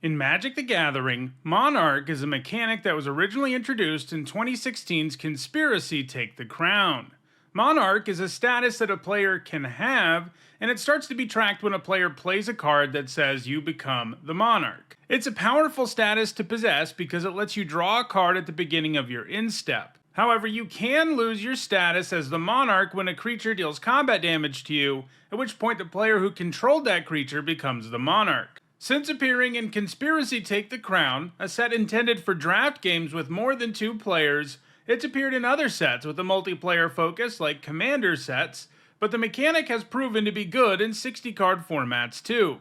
In Magic the Gathering, Monarch is a mechanic that was originally introduced in 2016's Conspiracy Take the Crown. Monarch is a status that a player can have, and it starts to be tracked when a player plays a card that says you become the Monarch. It's a powerful status to possess because it lets you draw a card at the beginning of your instep. However, you can lose your status as the Monarch when a creature deals combat damage to you, at which point the player who controlled that creature becomes the Monarch. Since appearing in Conspiracy Take the Crown, a set intended for draft games with more than 2 players, it's appeared in other sets with a multiplayer focus like Commander sets, but the mechanic has proven to be good in 60-card formats too.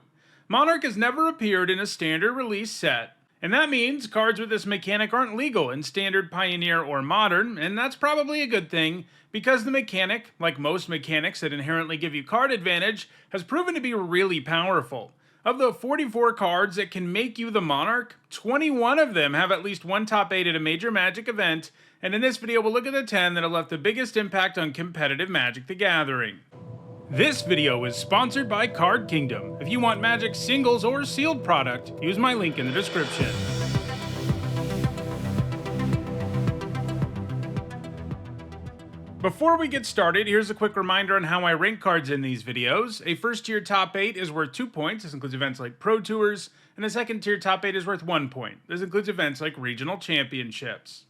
Monarch has never appeared in a standard release set, and that means cards with this mechanic aren't legal in Standard, Pioneer, or Modern, and that's probably a good thing, because the mechanic, like most mechanics that inherently give you card advantage, has proven to be really powerful. Of the 44 cards that can make you the Monarch, 21 of them have at least one top 8 at a major Magic event, and in this video we'll look at the 10 that have left the biggest impact on competitive Magic the Gathering. This video is sponsored by Card Kingdom. If you want Magic singles or sealed product, use my link in the description. Before we get started, here's a quick reminder on how I rank cards in these videos. A first tier top 8 is worth 2 points. This includes events like Pro Tours, and a second tier top 8 is worth 1 point. This includes events like Regional Championships.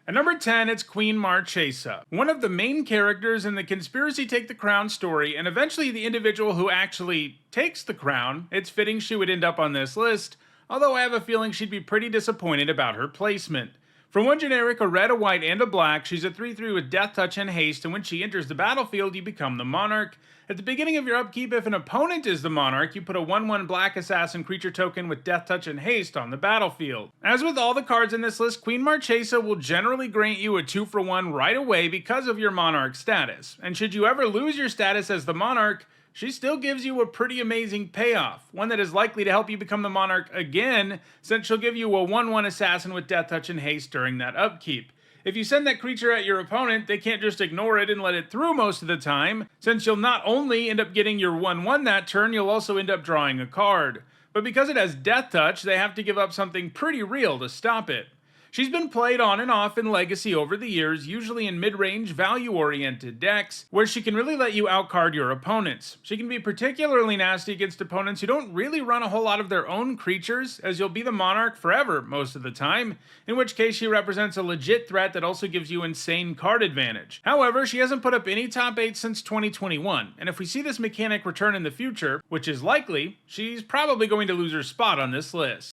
At number 10, it's Queen Marchesa, one of the main characters in the Conspiracy Take the Crown story, and eventually the individual who actually takes the crown. It's fitting she would end up on this list, although I have a feeling she'd be pretty disappointed about her placement. For one generic, a red, a white, and a black, she's a 3/3 with Death Touch and Haste, and when she enters the battlefield, you become the Monarch. At the beginning of your upkeep, if an opponent is the Monarch, you put a 1/1 black assassin creature token with Death Touch and Haste on the battlefield. As with all the cards in this list, Queen Marchesa will generally grant you a 2-for-1 right away because of your Monarch status. And should you ever lose your status as the Monarch, she still gives you a pretty amazing payoff, one that is likely to help you become the Monarch again, since she'll give you a 1/1 assassin with Death Touch and Haste during that upkeep. If you send that creature at your opponent, they can't just ignore it and let it through most of the time, since you'll not only end up getting your 1/1 that turn, you'll also end up drawing a card. But because it has Death Touch, they have to give up something pretty real to stop it. She's been played on and off in Legacy over the years, usually in mid-range, value-oriented decks, where she can really let you outcard your opponents. She can be particularly nasty against opponents who don't really run a whole lot of their own creatures, as you'll be the Monarch forever most of the time, in which case she represents a legit threat that also gives you insane card advantage. However, she hasn't put up any top 8 since 2021, and if we see this mechanic return in the future, which is likely, she's probably going to lose her spot on this list.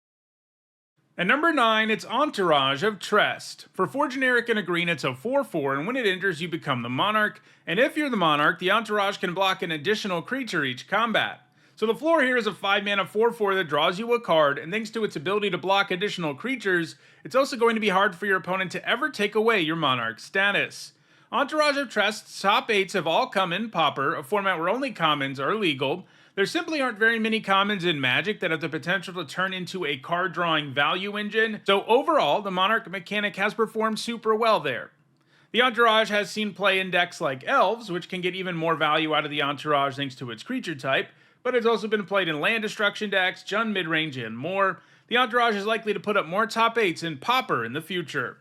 At number 9, it's Entourage of Trest. For 4 generic and a green, it's a 4/4, and when it enters, you become the Monarch. And if you're the Monarch, the Entourage can block an additional creature each combat. So the floor here is a 5-mana 4/4 that draws you a card, and thanks to its ability to block additional creatures, it's also going to be hard for your opponent to ever take away your Monarch status. Entourage of Trest's top 8s have all come in Pauper, a format where only commons are legal. There simply aren't very many commons in Magic that have the potential to turn into a card-drawing value engine, so overall, the Monarch mechanic has performed super well there. The Entourage has seen play in decks like Elves, which can get even more value out of the Entourage thanks to its creature type, but it's also been played in land destruction decks, Jund midrange, and more. The Entourage is likely to put up more top 8s in Pauper in the future.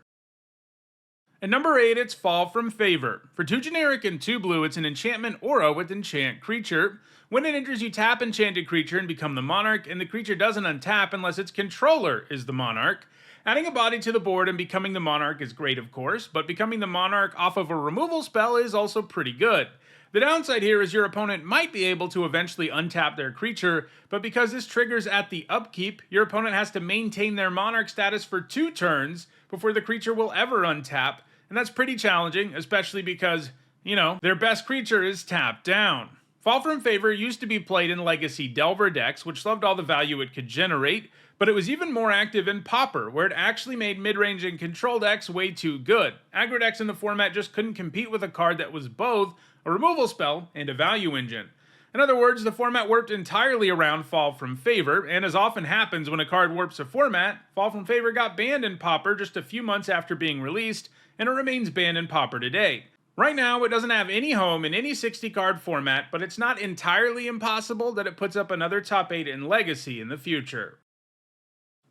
At number 8, it's Fall from Favor. For 2 generic and 2 blue, it's an enchantment aura with enchant creature. When it enters, you tap enchanted creature and become the Monarch, and the creature doesn't untap unless its controller is the Monarch. Adding a body to the board and becoming the Monarch is great, of course, but becoming the Monarch off of a removal spell is also pretty good. The downside here is your opponent might be able to eventually untap their creature, but because this triggers at the upkeep, your opponent has to maintain their Monarch status for 2 turns before the creature will ever untap, and that's pretty challenging, especially because, their best creature is tapped down. Fall from Favor used to be played in Legacy Delver decks, which loved all the value it could generate, but it was even more active in Pauper, where it actually made mid-range and control decks way too good. Aggro decks in the format just couldn't compete with a card that was both a removal spell and a value engine. In other words, the format warped entirely around Fall from Favor, and as often happens when a card warps a format, Fall from Favor got banned in Pauper just a few months after being released, and it remains banned in Pauper today. Right now, it doesn't have any home in any 60 card format, but it's not entirely impossible that it puts up another top 8 in Legacy in the future.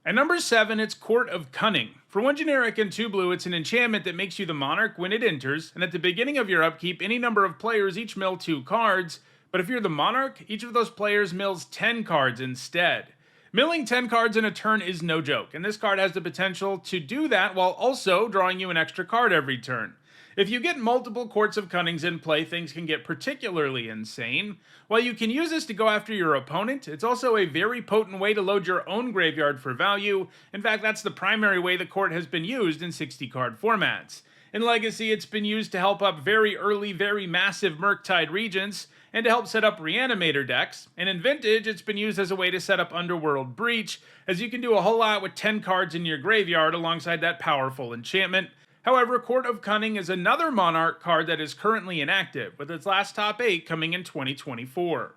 At number 7, it's Court of Cunning. For 1 generic and 2 blue, it's an enchantment that makes you the Monarch when it enters, and at the beginning of your upkeep, any number of players each mill 2 cards, but if you're the Monarch, each of those players mills 10 cards instead. Milling 10 cards in a turn is no joke, and this card has the potential to do that while also drawing you an extra card every turn. If you get multiple Courts of Cunnings in play, things can get particularly insane. While you can use this to go after your opponent, it's also a very potent way to load your own graveyard for value. In fact, that's the primary way the court has been used in 60 card formats. In Legacy, it's been used to help up very early, very massive Murktide Regents, and to help set up Reanimator decks, and in Vintage, it's been used as a way to set up Underworld Breach, as you can do a whole lot with 10 cards in your graveyard alongside that powerful enchantment. However, Court of Cunning is another Monarch card that is currently inactive, with its last top 8 coming in 2024.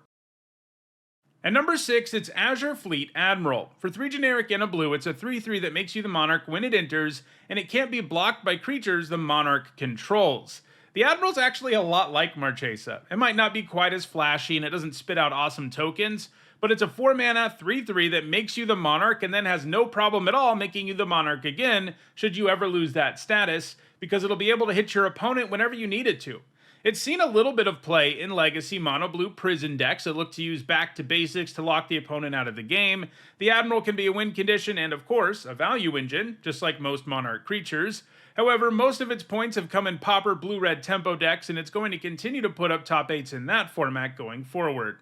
At number 6, it's Azure Fleet Admiral. For 3 generic and a blue, it's a 3/3 that makes you the Monarch when it enters, and it can't be blocked by creatures the Monarch controls. The Admiral's actually a lot like Marchesa. It might not be quite as flashy and it doesn't spit out awesome tokens, but it's a 4 mana 3/3 that makes you the Monarch and then has no problem at all making you the Monarch again should you ever lose that status, because it'll be able to hit your opponent whenever you need it to. It's seen a little bit of play in Legacy mono blue prison decks that look to use back to basics to lock the opponent out of the game. The Admiral can be a win condition and, of course, a value engine, just like most Monarch creatures. However, most of its points have come in pauper blue-red tempo decks, and it's going to continue to put up top 8s in that format going forward.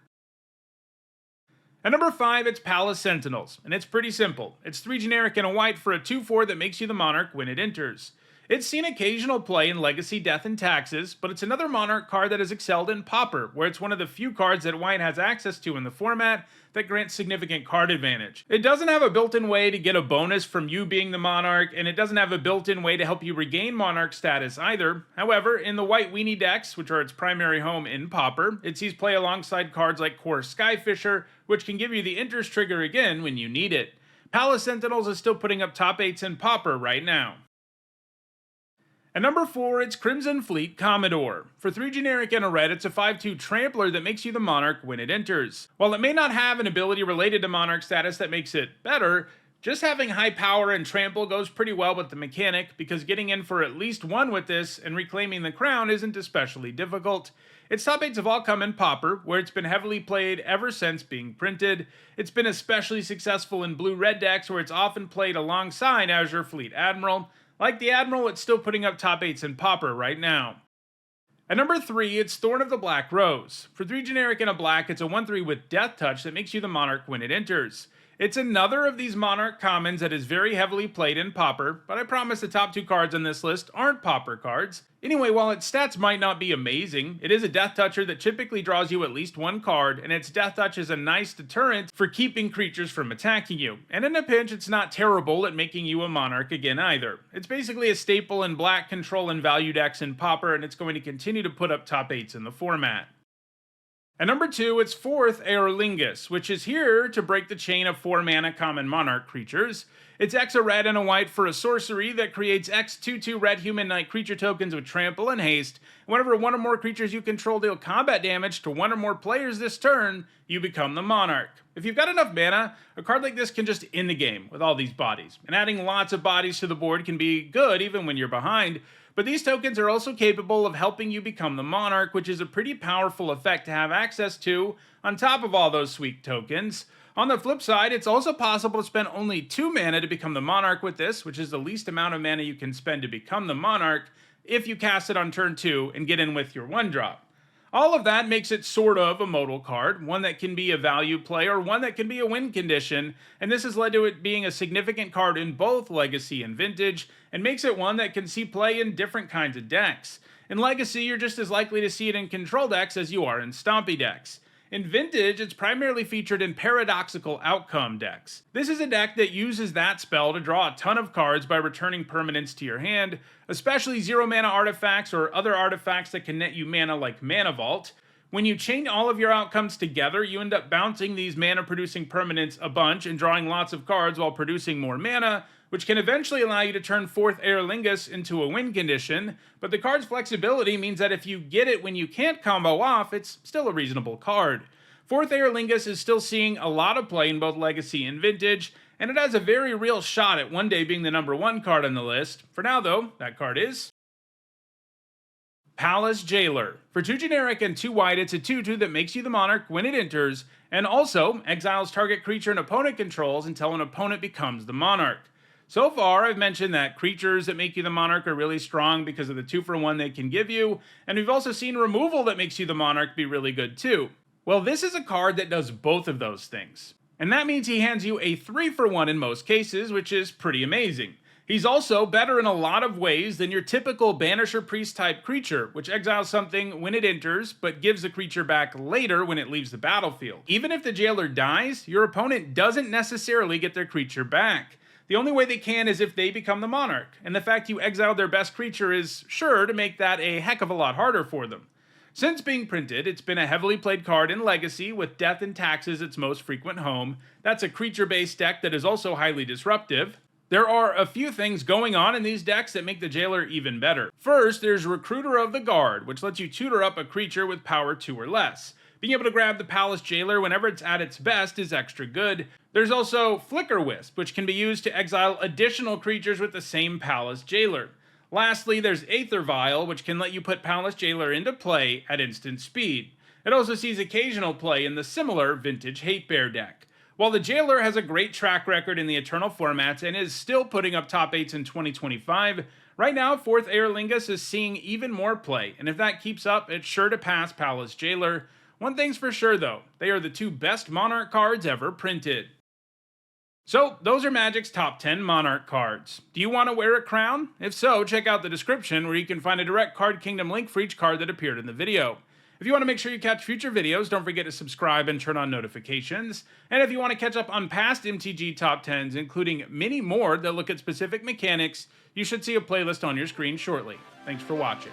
At number 5, it's Palace Sentinels, and it's pretty simple. It's 3 generic and a white for a 2/4 that makes you the Monarch when it enters. It's seen occasional play in Legacy Death and Taxes, but it's another Monarch card that has excelled in Pauper, where it's one of the few cards that white has access to in the format that grants significant card advantage. It doesn't have a built-in way to get a bonus from you being the Monarch, and it doesn't have a built-in way to help you regain Monarch status either. However, in the white weenie decks, which are its primary home in Pauper, it sees play alongside cards like Core Skyfisher, which can give you the interest trigger again when you need it. Palace Sentinels is still putting up top 8s in Pauper right now. At number 4, it's Crimson Fleet Commodore. For 3 generic and a red, it's a 5/2 trampler that makes you the Monarch when it enters. While it may not have an ability related to Monarch status that makes it better, just having high power and trample goes pretty well with the mechanic, because getting in for at least one with this and reclaiming the crown isn't especially difficult. Its top 8s have all come in Pauper, where it's been heavily played ever since being printed. It's been especially successful in blue-red decks, where it's often played alongside Azure Fleet Admiral. Like the Admiral, it's still putting up top 8s in Pauper right now. At number 3, it's Thorn of the Black Rose. For 3 generic and a black, it's a 1/3 with Death Touch that makes you the Monarch when it enters. It's another of these Monarch commons that is very heavily played in Pauper, but I promise the top 2 cards on this list aren't Pauper cards. Anyway, while its stats might not be amazing, it is a Death Toucher that typically draws you at least one card, and its Death Touch is a nice deterrent for keeping creatures from attacking you. And in a pinch, it's not terrible at making you a Monarch again either. It's basically a staple in black control and value decks in Pauper, and it's going to continue to put up top 8s in the format. At number 2, it's 4th Eorlingas, which is here to break the chain of 4 mana common Monarch creatures. It's X a red and a white for a sorcery that creates X 2/2 red human knight creature tokens with trample and haste. Whenever one or more creatures you control deal combat damage to one or more players this turn, you become the Monarch. If you've got enough mana, a card like this can just end the game with all these bodies. And adding lots of bodies to the board can be good even when you're behind. But these tokens are also capable of helping you become the Monarch, which is a pretty powerful effect to have access to, on top of all those sweet tokens. On the flip side, it's also possible to spend only 2 mana to become the Monarch with this, which is the least amount of mana you can spend to become the Monarch, if you cast it on turn 2 and get in with your 1-drop. All of that makes it sort of a modal card, one that can be a value play or one that can be a win condition, and this has led to it being a significant card in both Legacy and Vintage, and makes it one that can see play in different kinds of decks. In Legacy, you're just as likely to see it in control decks as you are in stompy decks. In Vintage, it's primarily featured in paradoxical outcome decks. This is a deck that uses that spell to draw a ton of cards by returning permanents to your hand, especially 0 mana artifacts or other artifacts that can net you mana like Mana Vault. When you chain all of your outcomes together, you end up bouncing these mana-producing permanents a bunch and drawing lots of cards while producing more mana, which can eventually allow you to turn 4th Eorlingas into a win condition, but the card's flexibility means that if you get it when you can't combo off, it's still a reasonable card. 4th Eorlingas is still seeing a lot of play in both Legacy and Vintage, and it has a very real shot at one day being the #1 card on the list. For now though, that card is Palace Jailer. For 2 generic and 2 white, it's a 2/2 that makes you the Monarch when it enters, and also exiles target creature an opponent controls until an opponent becomes the Monarch. So far, I've mentioned that creatures that make you the Monarch are really strong because of the 2-for-1 they can give you, and we've also seen removal that makes you the Monarch be really good too. Well, this is a card that does both of those things. And that means he hands you a 3-for-1 in most cases, which is pretty amazing. He's also better in a lot of ways than your typical Banisher Priest type creature, which exiles something when it enters, but gives the creature back later when it leaves the battlefield. Even if the Jailer dies, your opponent doesn't necessarily get their creature back. The only way they can is if they become the Monarch, and the fact you exiled their best creature is sure to make that a heck of a lot harder for them. Since being printed, it's been a heavily played card in Legacy, with Death and Taxes its most frequent home. That's a creature-based deck that is also highly disruptive. There are a few things going on in these decks that make the Jailer even better. First, there's Recruiter of the Guard, which lets you tutor up a creature with power 2 or less. Being able to grab the Palace Jailer whenever it's at its best is extra good. There's also Flicker Wisp, which can be used to exile additional creatures with the same Palace Jailer. Lastly, there's Aether Vial, which can let you put Palace Jailer into play at instant speed. It also sees occasional play in the similar Vintage Hate Bear deck. While the Jailer has a great track record in the Eternal formats and is still putting up top 8s in 2025, right now 4th Eorlingas is seeing even more play, and if that keeps up, it's sure to pass Palace Jailer. One thing's for sure though, they are the 2 best Monarch cards ever printed. So, those are Magic's top 10 Monarch cards. Do you want to wear a crown? If so, check out the description where you can find a direct Card Kingdom link for each card that appeared in the video. If you want to make sure you catch future videos, don't forget to subscribe and turn on notifications. And if you want to catch up on past MTG top 10s, including many more that look at specific mechanics, you should see a playlist on your screen shortly. Thanks for watching.